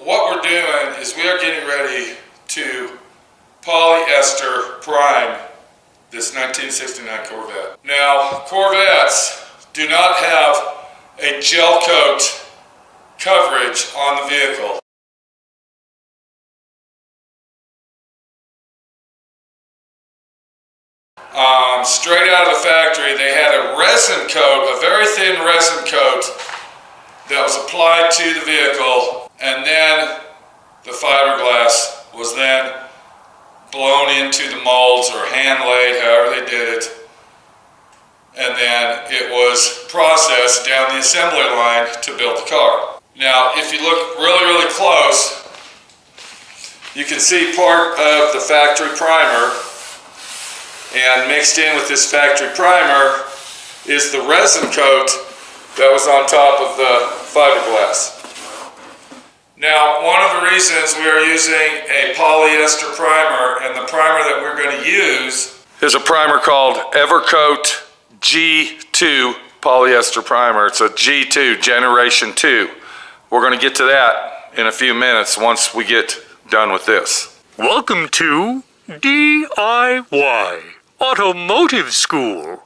what we're doing is we are getting ready to polyester prime this 1969 Corvette. Now, Corvettes do not have a gel coat coverage on the vehicle. Straight out of the factory, they had a resin coat, a very thin resin coat that was applied to the vehicle, and then the fiberglass was then blown into the molds or hand laid, however they did it, and then it was processed down the assembly line to build the car. Now, if you look really close, you can see part of the factory primer, and mixed in with this factory primer is the resin coat that was on top of the fiberglass. Now, one of the reasons we are using a polyester primer, and the primer that we're going to use is a primer called Evercoat G2 Polyester Primer. It's a G2, Generation 2. We're going to get to that in a few minutes once we get done with this. Welcome to D.I.Y. Automotive School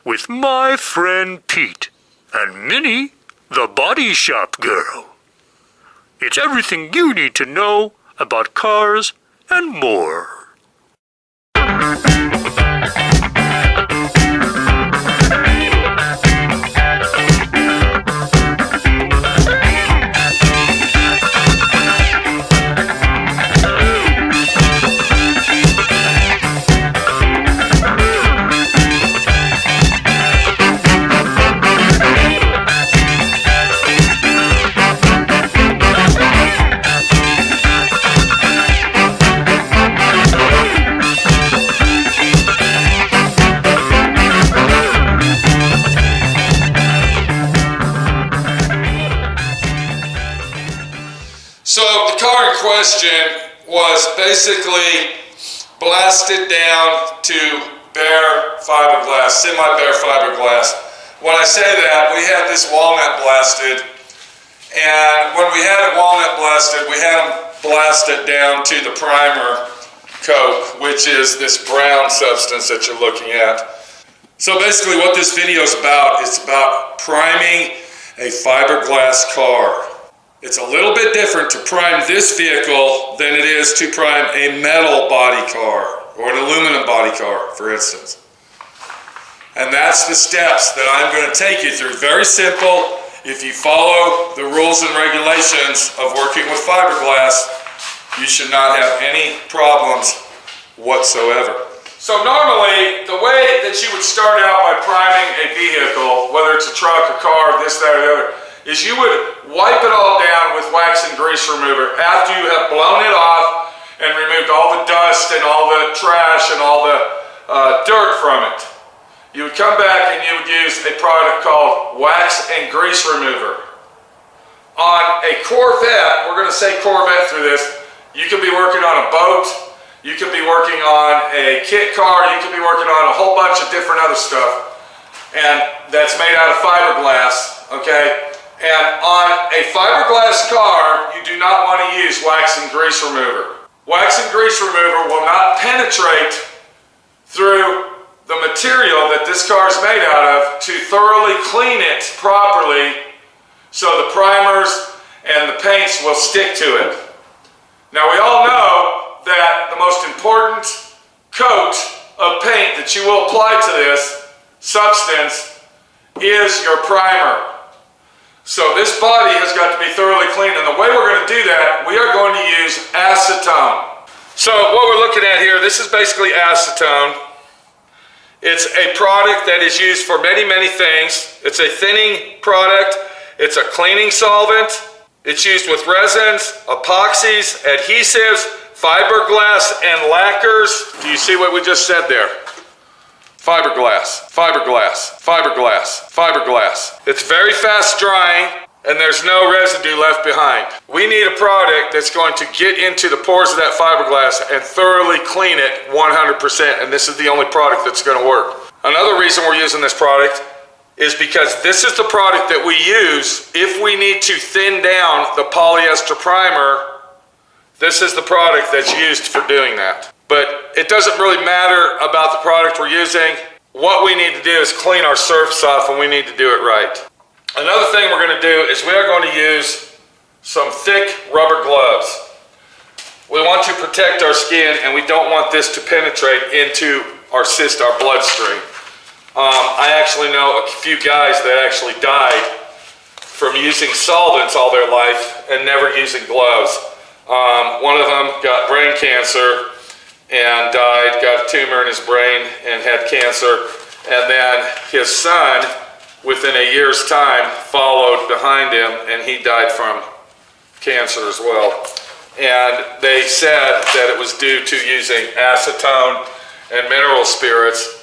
with my friend Pete and Minnie, the body shop girl. It's everything you need to know about cars and more. So the car in question was basically blasted down to bare fiberglass, semi-bare fiberglass. When I say that, we had this walnut blasted, and when we had it walnut blasted, we had them blast it down to the primer coat, which is this brown substance that you're looking at. So basically what this video is about priming a fiberglass car. It's a little bit different to prime this vehicle than it is to prime a metal body car or an aluminum body car, for instance. And that's the steps that I'm going to take you through. Very simple. If you follow the rules and regulations of working with fiberglass, you should not have any problems whatsoever. So normally, the way that you would start out by priming a vehicle, whether it's a truck, a car, this, that, or the other, is you would wipe it all down with wax and grease remover after you have blown it off and removed all the dust and all the trash and all the dirt from it. You would come back and you would use a product called wax and grease remover. On a Corvette, we're going to say Corvette through this, you could be working on a boat, you could be working on a kit car, you could be working on a whole bunch of different other stuff, and that's made out of fiberglass, okay? And on a fiberglass car, you do not want to use wax and grease remover. Wax and grease remover will not penetrate through the material that this car is made out of to thoroughly clean it properly so the primers and the paints will stick to it. Now, we all know that the most important coat of paint that you will apply to this substance is your primer. So this body has got to be thoroughly cleaned, and the way we're going to do that, we are going to use acetone. So what we're looking at here, this is basically acetone. It's a product that is used for many things. It's a thinning product. It's a cleaning solvent. It's used with resins, epoxies, adhesives, fiberglass, and lacquers. Do you see what we just said there? Fiberglass, fiberglass, fiberglass, fiberglass. It's very fast drying, and there's no residue left behind. We need a product that's going to get into the pores of that fiberglass and thoroughly clean it 100%, and this is the only product that's going to work. Another reason we're using this product is because this is the product that we use if we need to thin down the polyester primer. This is the product that's used for doing that. But it doesn't really matter about the product we're using. What we need to do is clean our surface off, and we need to do it right. Another thing we're going to do is we are going to use some thick rubber gloves. We want to protect our skin, and we don't want this to penetrate into our bloodstream. I actually know a few guys that actually died from using solvents all their life and never using gloves. One of them got brain cancer and died, got a tumor in his brain and had cancer. And then his son, within a year's time, followed behind him, and he died from cancer as well. And they said that it was due to using acetone and mineral spirits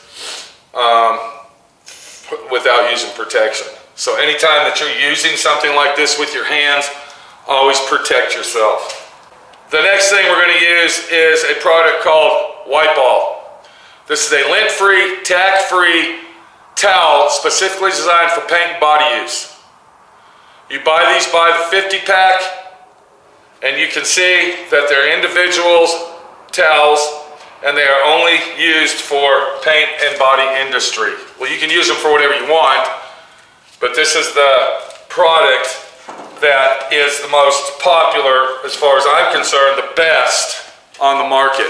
without using protection. So anytime that you're using something like this with your hands, always protect yourself. The next thing we're going to use is a product called White Ball. This is a lint-free, tack-free towel specifically designed for paint and body use. You buy these by the 50 pack, and you can see that they're individuals towels, and they are only used for paint and body industry. Well, you can use them for whatever you want, but this is the product that is the most popular, as far as I'm concerned, the best on the market.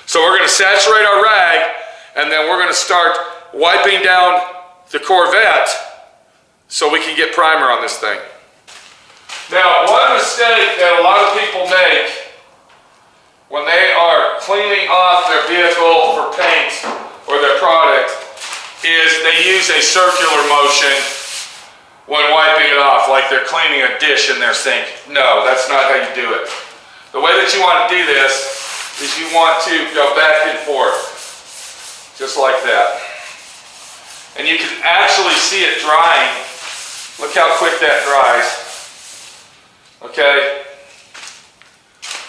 So we're going to saturate our rag, and then we're going to start wiping down the Corvette so we can get primer on this thing. Now, one mistake that a lot of people make when they are cleaning off their vehicle for paint or their product is they use a circular motion when wiping it off, like they're cleaning a dish in their sink. No, that's not how you do it. The way that you want to do this is you want to go back and forth, just like that. And you can actually see it drying. Look how quick that dries. Okay?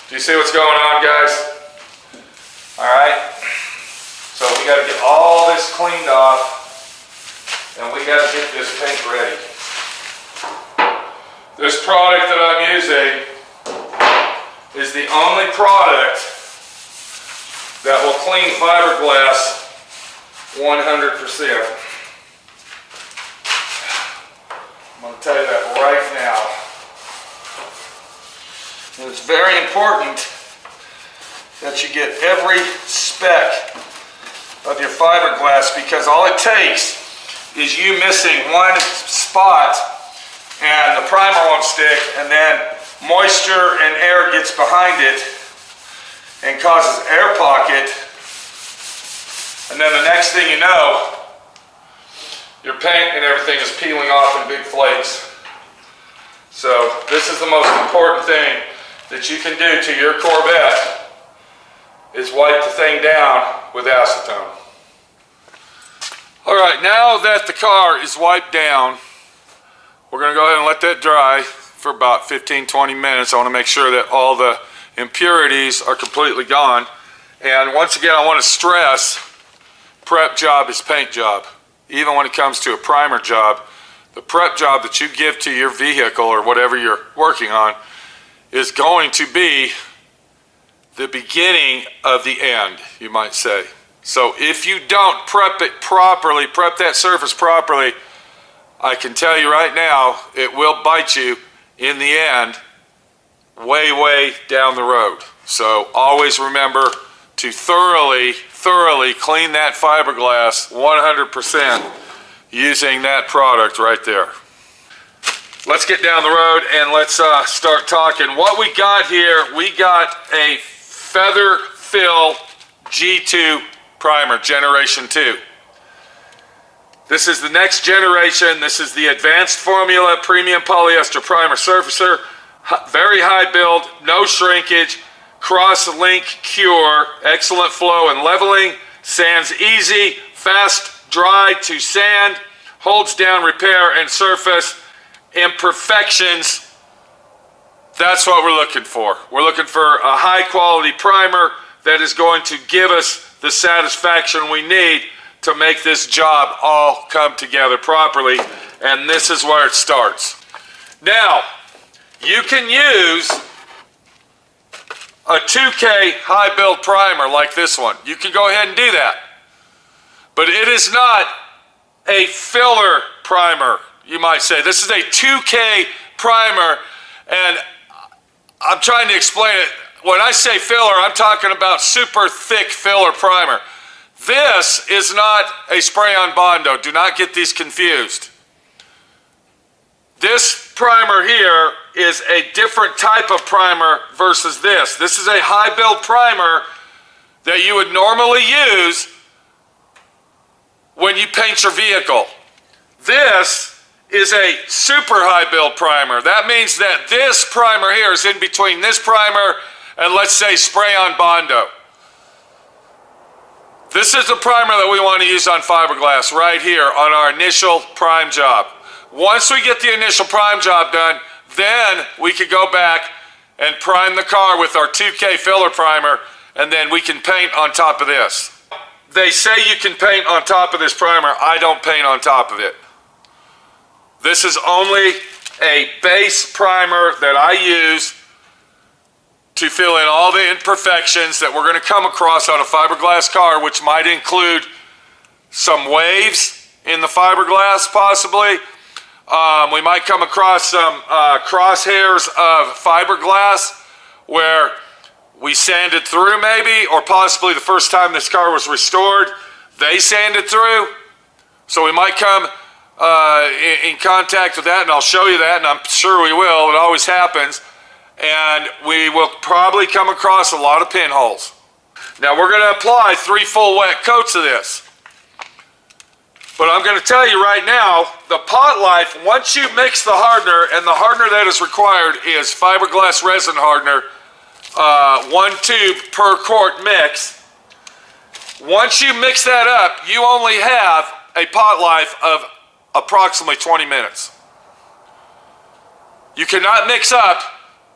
Do you see what's going on, guys? All right. So we got to get all this cleaned off, and we got to get this paint ready. This product that I'm using is the only product that will clean fiberglass 100%. I'm going to tell you that right now. And it's very important that you get every speck of your fiberglass, because all it takes is you missing one spot and the primer won't stick, and then moisture and air gets behind it and causes air pocket, and then the next thing you know, your paint and everything is peeling off in big flakes. So this is the most important thing that you can do to your Corvette, is wipe the thing down with acetone. All right, now that the car is wiped down, we're going to go ahead and let that dry for about 15-20 minutes. I want to make sure that all the impurities are completely gone. And once again, I want to stress, prep job is paint job. Even when it comes to a primer job, the prep job that you give to your vehicle or whatever you're working on is going to be the beginning of the end, you might say. So if you don't prep it properly, prep that surface properly, I can tell you right now, it will bite you in the end, way, way down the road. So always remember to thoroughly clean that fiberglass 100% using that product right there. Let's get down the road and let's start talking. What we got here, we got a Feather Fill G2 Primer, Generation 2. This is the next generation. This is the advanced formula premium polyester primer surfacer. Very high build, no shrinkage, cross-link cure, excellent flow and leveling, sands easy, fast dry to sand, holds down repair and surface imperfections. That's what we're looking for. We're looking for a high quality primer that is going to give us the satisfaction we need to make this job all come together properly, and this is where it starts. Now, you can use a 2K high build primer like this one. You can go ahead and do that. But it is not a filler primer, you might say. This is a 2K primer, and I'm trying to explain it. When I say filler, I'm talking about super thick filler primer. This is not a spray-on Bondo. Do not get these confused. This primer here is a different type of primer versus this. This is a high build primer that you would normally use when you paint your vehicle. This is a super high build primer. That means that this primer here is in between this primer and, let's say, spray-on Bondo. This is the primer that we want to use on fiberglass right here on our initial prime job. Once we get the initial prime job done, then we could go back and prime the car with our 2K filler primer, and then we can paint on top of this. They say you can paint on top of this primer. I don't paint on top of it. This is only a base primer that I use to fill in all the imperfections that we're going to come across on a fiberglass car, which might include some waves in the fiberglass possibly. We might come across some crosshairs of fiberglass where we sanded through maybe, or possibly the first time this car was restored, they sanded through. So we might come in contact with that, and I'll show you that, and I'm sure we will. It always happens. And we will probably come across a lot of pinholes. Now we're going to apply 3 full wet coats of this. But I'm going to tell you right now, the pot life, once you mix the hardener, and the hardener that is required is fiberglass resin hardener, 1 tube per quart mix. Once you mix that up, you only have a pot life of approximately 20 minutes. You cannot mix up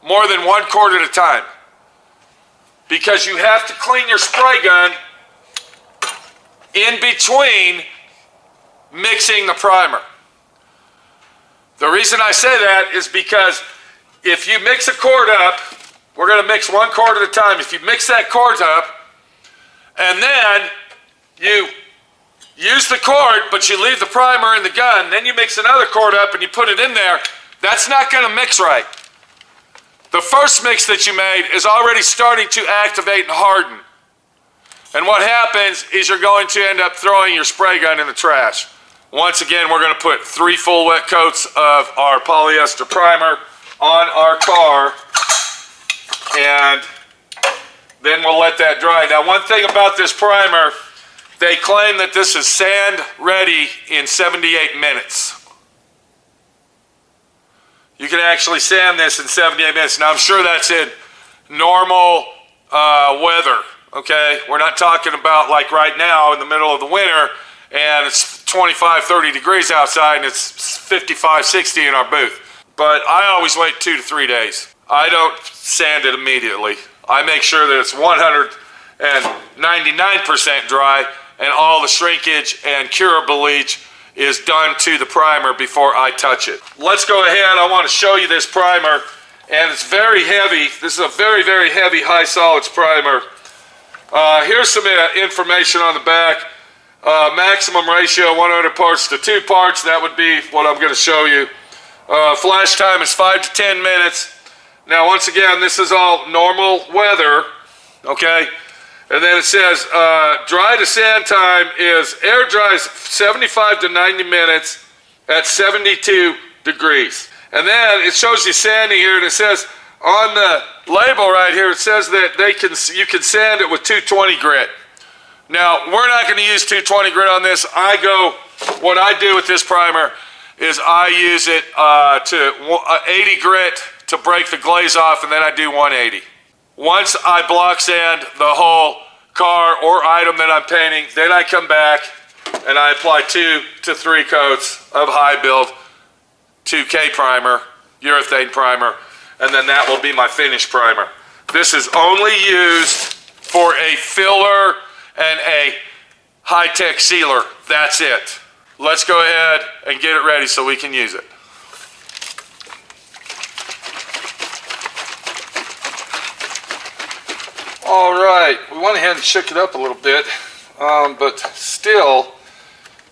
more than 1 quart at a time, because you have to clean your spray gun in between mixing the primer. The reason I say that is because if you mix a quart up, we're going to mix 1 quart at a time. If you mix that quart up and then you use the quart but you leave the primer in the gun, then you mix another quart up and you put it in there, that's not going to mix right. The first mix that you made is already starting to activate and harden. And what happens is you're going to end up throwing your spray gun in the trash. Once again, we're going to put 3 full wet coats of our polyester primer on our car, and then we'll let that dry. Now, one thing about this primer, they claim that this is sand ready in 78 minutes. You can actually sand this in 78 minutes. Now, I'm sure that's in normal weather, okay? We're not talking about like right now in the middle of the winter and it's 25, 30 degrees outside and it's 55, 60 in our booth. But I always wait 2 to 3 days. I don't sand it immediately. I make sure that it's 199% dry and all the shrinkage and cure bleach is done to the primer before I touch it. Let's go ahead. I want to show you this primer, and it's very heavy. This is a very, very heavy high solids primer. Here's some information on the back. Maximum ratio 100 parts to 2 parts. That would be what I'm going to show you. Flash time is 5 to 10 minutes. Now, once again, this is all normal weather, okay? And then it says dry to sand time is air dries 75 to 90 minutes at 72 degrees. And then it shows you sanding here, and it says on the label right here, it says that you can sand it with 220 grit. Now, we're not going to use 220 grit on this. What I do with this primer is I use it to 80 grit to break the glaze off, and then I do 180. Once I block sand the whole car or item that I'm painting, then I come back and I apply 2 to 3 coats of high build 2K primer, urethane primer, and then that will be my finished primer. This is only used for a filler and a high-tech sealer. That's it. Let's go ahead and get it ready so we can use it. All right, we went ahead and shook it up a little bit, but still,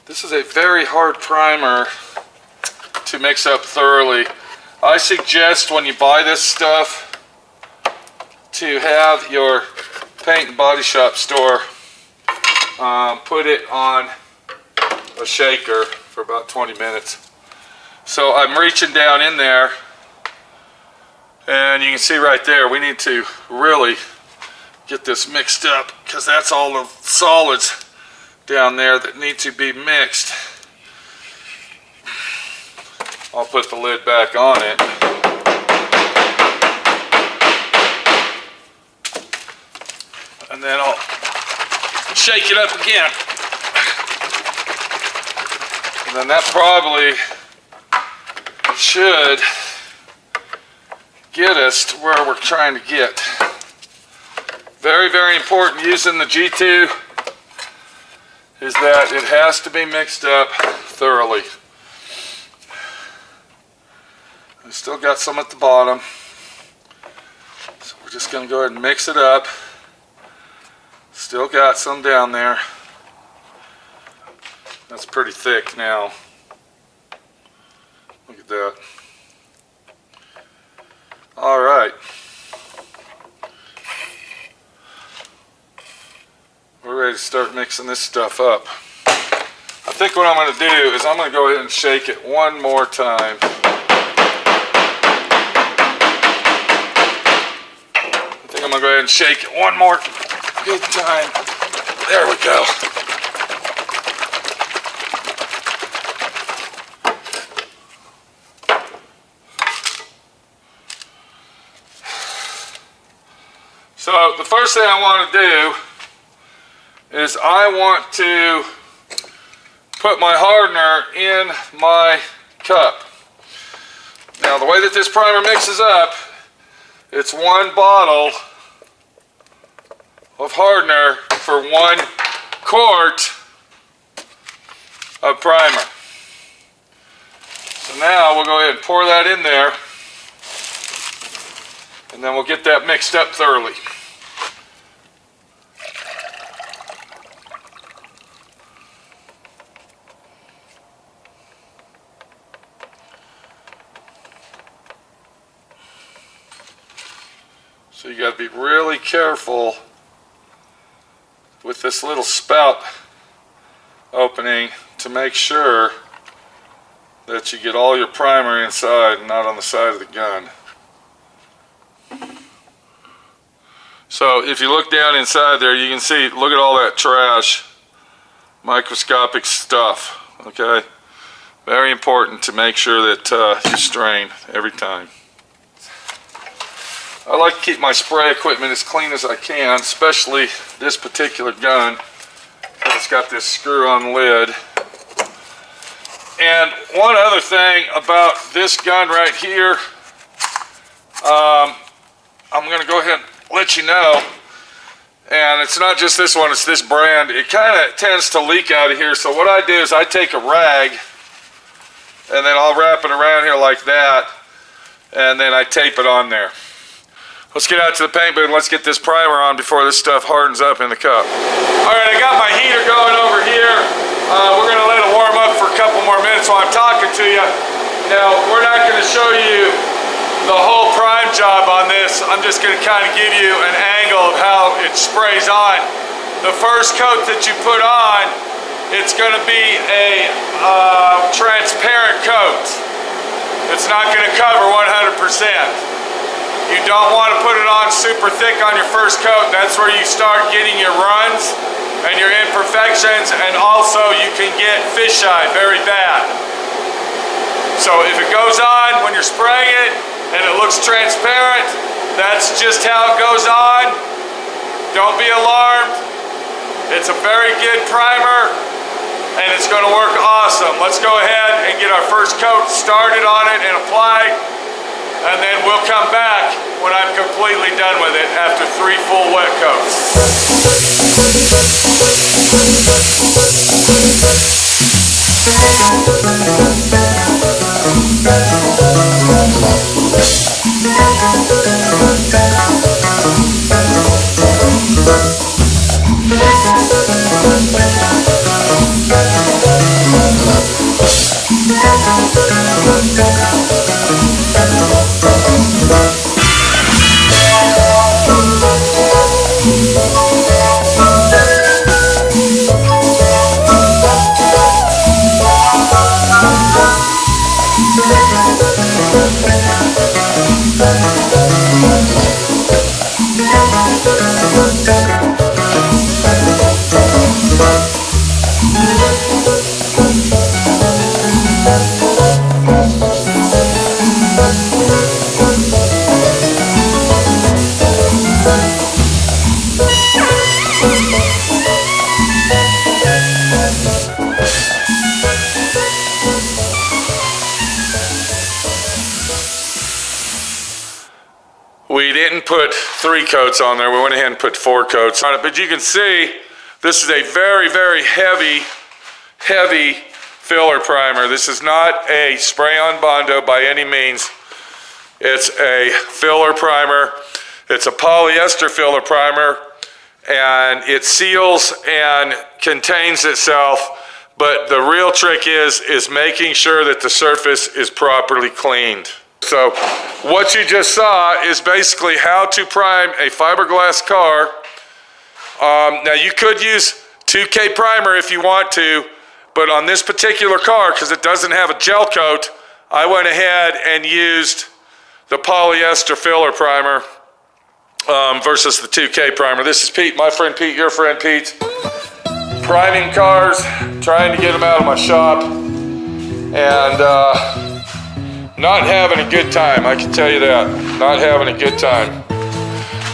this is a very hard primer to mix up thoroughly. I suggest when you buy this stuff to have your paint and body shop store put it on a shaker for about 20 minutes. So I'm reaching down in there, and you can see right there we need to really get this mixed up, because that's all the solids down there that need to be mixed. I'll put the lid back on it. And then I'll shake it up again. And then that probably should get us to where we're trying to get. Very, very important using the G2 is that it has to be mixed up thoroughly. I still got some at the bottom, so we're just going to go ahead and mix it up. Still got some down there. That's pretty thick now. Look at that. All right. We're ready to start mixing this stuff up. I think what I'm going to do is I'm going to go ahead and shake it one more time. I think I'm going to go ahead and shake it one more good time. There we go. So the first thing I want to do is I want to put my hardener in my cup. Now the way that this primer mixes up, it's 1 bottle of hardener for 1 quart of primer. So now we'll go ahead and pour that in there, and then we'll get that mixed up thoroughly. So you got to be really careful with this little spout opening to make sure that you get all your primer inside and not on the side of the gun. So if you look down inside there, you can see, look at all that trash, microscopic stuff, okay? Very important to make sure that you strain every time. I like to keep my spray equipment as clean as I can, especially this particular gun, because it's got this screw-on lid. And one other thing about this gun right here, I'm going to go ahead and let you know, and it's not just this one, it's this brand. It kind of tends to leak out of here, so what I do is I take a rag, and then I'll wrap it around here like that, and then I tape it on there. Let's get out to the paint booth and let's get this primer on before this stuff hardens up in the cup. Alright, I got my heater going over here. We're going to let it warm up for a couple more minutes while I'm talking to you. Now, we're not going to show you the whole prime job on this. I'm just going to kind of give you an angle of how it sprays on. The first coat that you put on, it's going to be a transparent coat. It's not going to cover 100%. You don't want to put it on super thick on your first coat. That's where you start getting your runs and your imperfections, and also you can get fisheye very bad. So if it goes on when you're spraying it and it looks transparent, that's just how it goes on. Don't be alarmed. It's a very good primer and it's going to work awesome. Let's go ahead and get our first coat started on it and applied, and then we'll come back when I'm completely done with it after 3 full wet coats. We didn't put 3 coats on there. We went ahead and put 4 coats on it. But you can see this is a very, very heavy filler primer. This is not a spray-on Bondo by any means. It's a filler primer. It's a polyester filler primer, and it seals and contains itself. But the real trick is making sure that the surface is properly cleaned. So what you just saw is basically how to prime a fiberglass car. Now you could use 2K primer if you want to, but on this particular car, because it doesn't have a gel coat, I went ahead and used the polyester filler primer versus the 2K primer. This is Pete, my friend Pete, your friend Pete. Priming cars, trying to get them out of my shop, and not having a good time, I can tell you that. Not having a good time.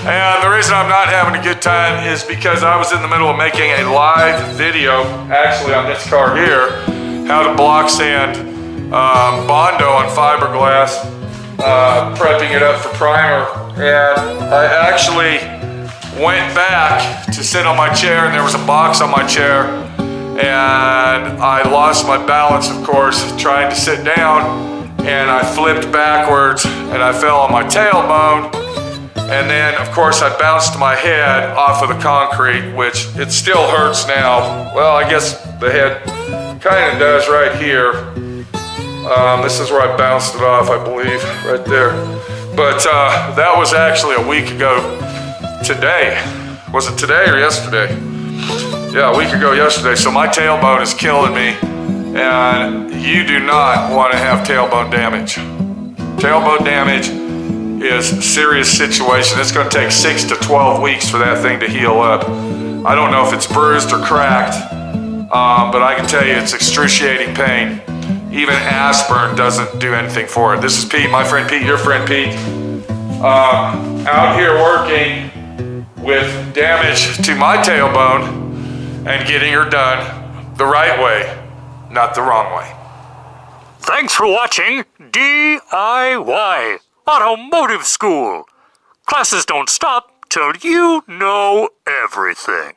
And the reason I'm not having a good time is because I was in the middle of making a live video, actually on this car here, how to block sand Bondo on fiberglass, prepping it up for primer. And I actually went back to sit on my chair, and there was a box on my chair, and I lost my balance, of course, trying to sit down. And I flipped backwards and I fell on my tailbone, and then of course I bounced my head off of the concrete, which it still hurts now. Well, I guess the head kind of does right here. This is where I bounced it off, I believe, right there. But that was actually a week ago today. Was it today or yesterday? Yeah, a week ago yesterday. So my tailbone is killing me. And you do not want to have tailbone damage. Tailbone damage is a serious situation. It's going to take 6 to 12 weeks for that thing to heal up. I don't know if it's bruised or cracked, but I can tell you it's excruciating pain. Even aspirin doesn't do anything for it. This is Pete, my friend Pete, your friend Pete. Out here working with damage to my tailbone and getting her done the right way. Not the wrong way. Thanks for watching D.I.Y. Automotive School. Classes don't stop till you know everything.